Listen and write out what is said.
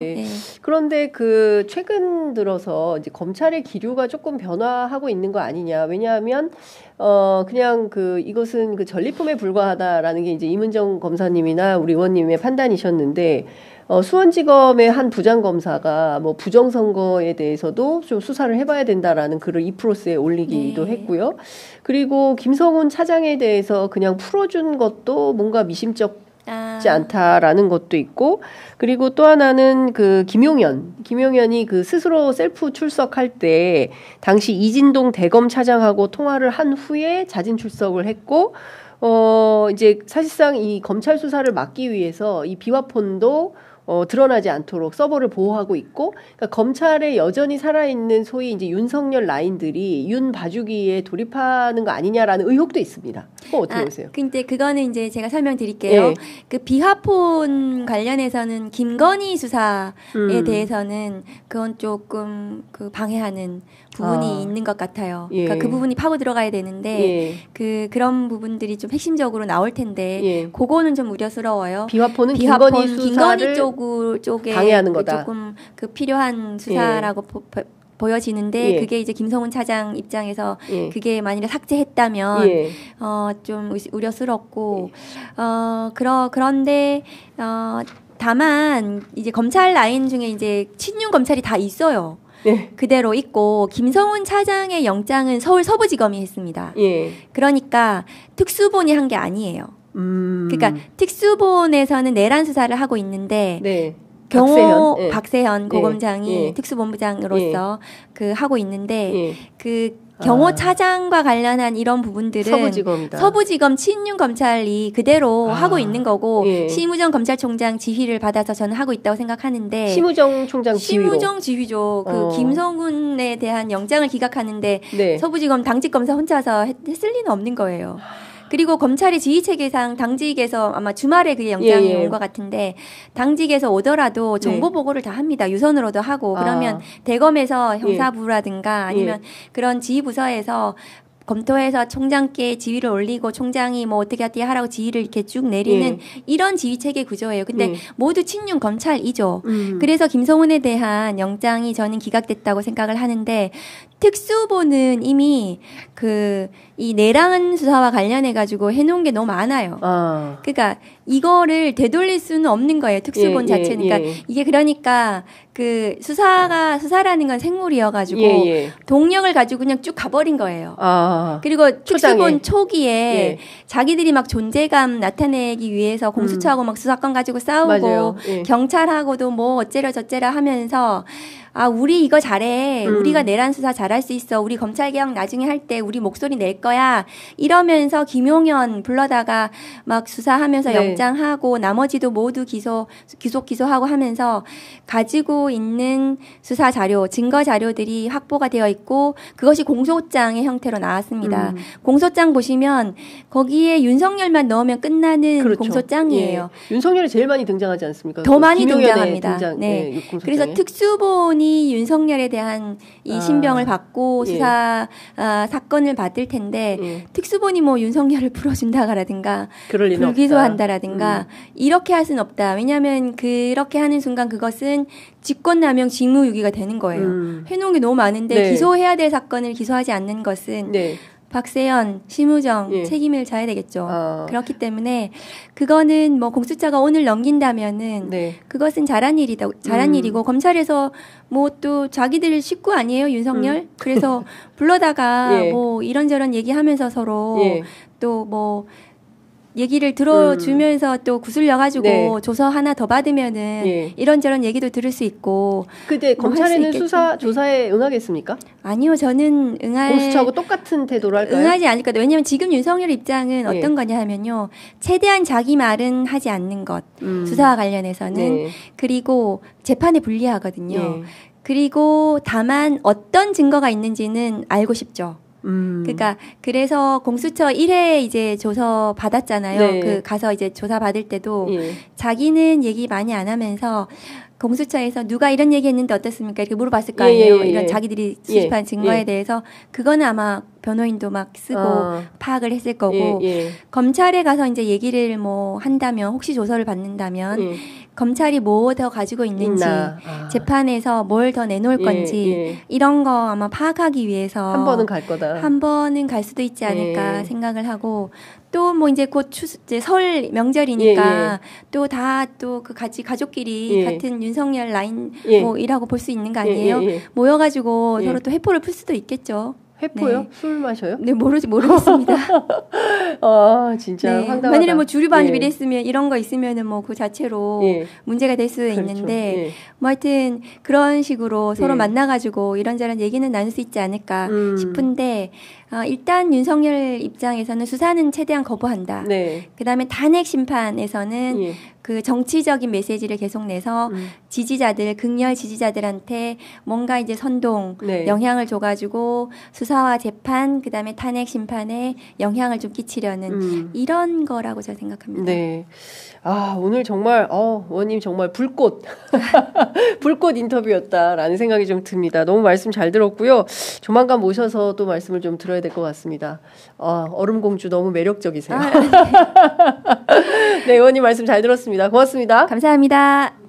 네. 그런데 그 최근 들어서 이제 검찰의 기류가 조금 변화하고 있는 거 아니냐. 왜냐하면 그냥 이것은 그 전리품에 불과하다라는 게 이제 이문정 검사님이나 우리 의원님의 판단이셨는데 수원지검의 한 부장검사가 뭐 부정선거에 대해서도 좀 수사를 해봐야 된다라는 글을 이프로스에 올리기도 했고요. 그리고 김성훈 차장에 대해서 그냥 풀어준 것도 뭔가 미심쩍 지 않다라는 것도 있고, 그리고 또 하나는 그 김용현이 그 스스로 셀프 출석할 때 당시 이진동 대검 차장하고 통화를 한 후에 자진 출석을 했고, 이제 사실상 이 검찰 수사를 막기 위해서 이 비화폰도 드러나지 않도록 서버를 보호하고 있고, 그러니까 검찰에 여전히 살아있는 소위 이제 윤석열 라인들이 윤 봐주기에 돌입하는 거 아니냐라는 의혹도 있습니다. 어떻게 보세요? 근데 그거는 이제 제가 설명드릴게요. 네. 그 비화폰 관련해서는 김건희 수사에 대해서는 그건 조금 그 방해하는 부분이 있는 것 같아요. 예. 그러니까 그 부분이 파고 들어가야 되는데 그런 부분들이 좀 핵심적으로 나올 텐데 그거는 좀 우려스러워요. 비화폰은 김건희 쪽에 방해하는 거다. 조금 그 필요한 수사라고 보여지는데 그게 이제 김성훈 차장 입장에서 그게 만일에 삭제했다면 좀 우려스럽고 그런데 다만 이제 검찰 라인 중에 이제 친윤 검찰이 다 있어요. 그대로 있고 김성훈 차장의 영장은 서울 서부지검이 했습니다. 그러니까 특수본이 한 게 아니에요. 그러니까 특수본에서는 내란 수사를 하고 있는데 박세현 고검장이 특수본부장으로서 그 하고 있는데 그 경호 차장과 관련한 이런 부분들은 서부지검 친윤 검찰이 그대로 하고 있는 거고 심우정 검찰총장 지휘를 받아서 저는 하고 있다고 생각하는데 심우정 총장 지휘죠. 그 김성훈에 대한 영장을 기각하는데 서부지검 당직 검사 혼자서 했을 리는 없는 거예요. 그리고 검찰의 지휘체계상 당직에서 아마 주말에 그게 영장이 온 것 같은데 당직에서 오더라도 정보 보고를 다 합니다. 유선으로도 하고 그러면 대검에서 형사부라든가 아니면 그런 지휘부서에서 검토해서 총장께 지휘를 올리고 총장이 뭐 어떻게 하라고 지휘를 이렇게 쭉 내리는 이런 지휘체계 구조예요. 근데 모두 친윤 검찰이죠. 그래서 김성훈에 대한 영장이 저는 기각됐다고 생각을 하는데 특수본은 이미 이 내란 수사와 관련해가지고 해놓은 게 너무 많아요. 그러니까 이거를 되돌릴 수는 없는 거예요. 특수본 자체는. 그러니까 이게 그러니까 그 수사라는 건 생물이어가지고 동력을 가지고 그냥 쭉 가버린 거예요. 그리고 특수본 초기에 자기들이 막 존재감 나타내기 위해서 공수처하고 막 수사권 가지고 싸우고 경찰하고도 뭐 어째라 저째라 하면서 우리 이거 잘해. 우리가 내란 수사 잘할 수 있어. 우리 검찰개혁 나중에 할 때 우리 목소리 낼 거야. 이러면서 김용현 불러다가 막 수사하면서 영장하고 나머지도 모두 기소하고 하면서 가지고 있는 수사 자료, 증거 자료들이 확보가 되어 있고 그것이 공소장의 형태로 나왔습니다. 공소장 보시면 거기에 윤석열만 넣으면 끝나는 공소장이에요. 윤석열이 제일 많이 등장하지 않습니까? 더 많이 등장합니다. 그래서 특수본이 윤석열에 대한 이 신병을 받고 수사 사건을 받을 텐데 특수본이 뭐 윤석열을 풀어준다라든가 불기소한다라든가 이렇게 할 수는 없다. 왜냐하면 그렇게 하는 순간 그것은 직권남용 직무유기가 되는 거예요. 해놓은 게 너무 많은데 기소해야 될 사건을 기소하지 않는 것은 박세현, 심우정 책임을 져야 되겠죠. 그렇기 때문에 그거는 뭐 공수처가 오늘 넘긴다면은 그것은 잘한 일이고 검찰에서 뭐 또 자기들 식구 아니에요, 윤석열? 그래서 불러다가 뭐 이런저런 얘기하면서 서로 또 뭐 얘기를 들어주면서 또 구슬려가지고 조서 하나 더 받으면은 이런저런 얘기도 들을 수 있고. 근데 검찰에는 조사에 응하겠습니까? 아니요, 저는 공수처하고 똑같은 태도로 할까요? 응하지 않을 거다. 왜냐하면 지금 윤석열 입장은 어떤 거냐 하면요, 최대한 자기 말은 하지 않는 것, 수사와 관련해서는 그리고 재판에 불리하거든요. 그리고 다만 어떤 증거가 있는지는 알고 싶죠. 그러니까 그래서 공수처 1회 이제 조서 받았잖아요. 가서 이제 조사 받을 때도 자기는 얘기 많이 안 하면서 공수처에서 누가 이런 얘기했는데 어떻습니까? 이렇게 물어봤을 거 아니에요. 이런 자기들이 수집한 증거에 대해서 그거는 아마 변호인도 막 쓰고 파악을 했을 거고 검찰에 가서 이제 얘기를 뭐 한다면 혹시 조서를 받는다면 검찰이 뭐 더 가지고 있는지 재판에서 뭘 더 내놓을 건지 이런 거 아마 파악하기 위해서 한 번은 갈 거다. 한 번은 갈 수도 있지 않을까 생각을 하고 또 뭐 이제 곧 이제 설 명절이니까 또 다 또 그 같이 가족끼리 같은 윤석열 라인 뭐 일하고 볼 수 있는 거 아니에요? 모여가지고 서로 또 회포를 풀 수도 있겠죠. 회포요? 네. 술 마셔요? 네, 모르겠습니다. 진짜 황당하다. 만일에 뭐 주류반입 이랬으면 이런 거 있으면은 뭐 그 자체로 문제가 될 수 있는데 뭐 하여튼 그런 식으로 서로 만나가지고 이런저런 얘기는 나눌 수 있지 않을까 싶은데 일단 윤석열 입장에서는 수사는 최대한 거부한다. 그다음에 탄핵 심판에서는 그 정치적인 메시지를 계속 내서 지지자들, 극렬 지지자들한테 뭔가 이제 선동, 영향을 줘가지고 수사와 재판, 그 다음에 탄핵 심판에 영향을 좀 끼치려는 이런 거라고 저는 생각합니다. 네. 오늘 정말, 의원님 정말 불꽃 인터뷰였다라는 생각이 좀 듭니다. 너무 말씀 잘 들었고요. 조만간 모셔서 또 말씀을 좀 들어야 될 것 같습니다. 얼음공주 너무 매력적이세요. 네, 의원님 말씀 잘 들었습니다. 고맙습니다. 감사합니다.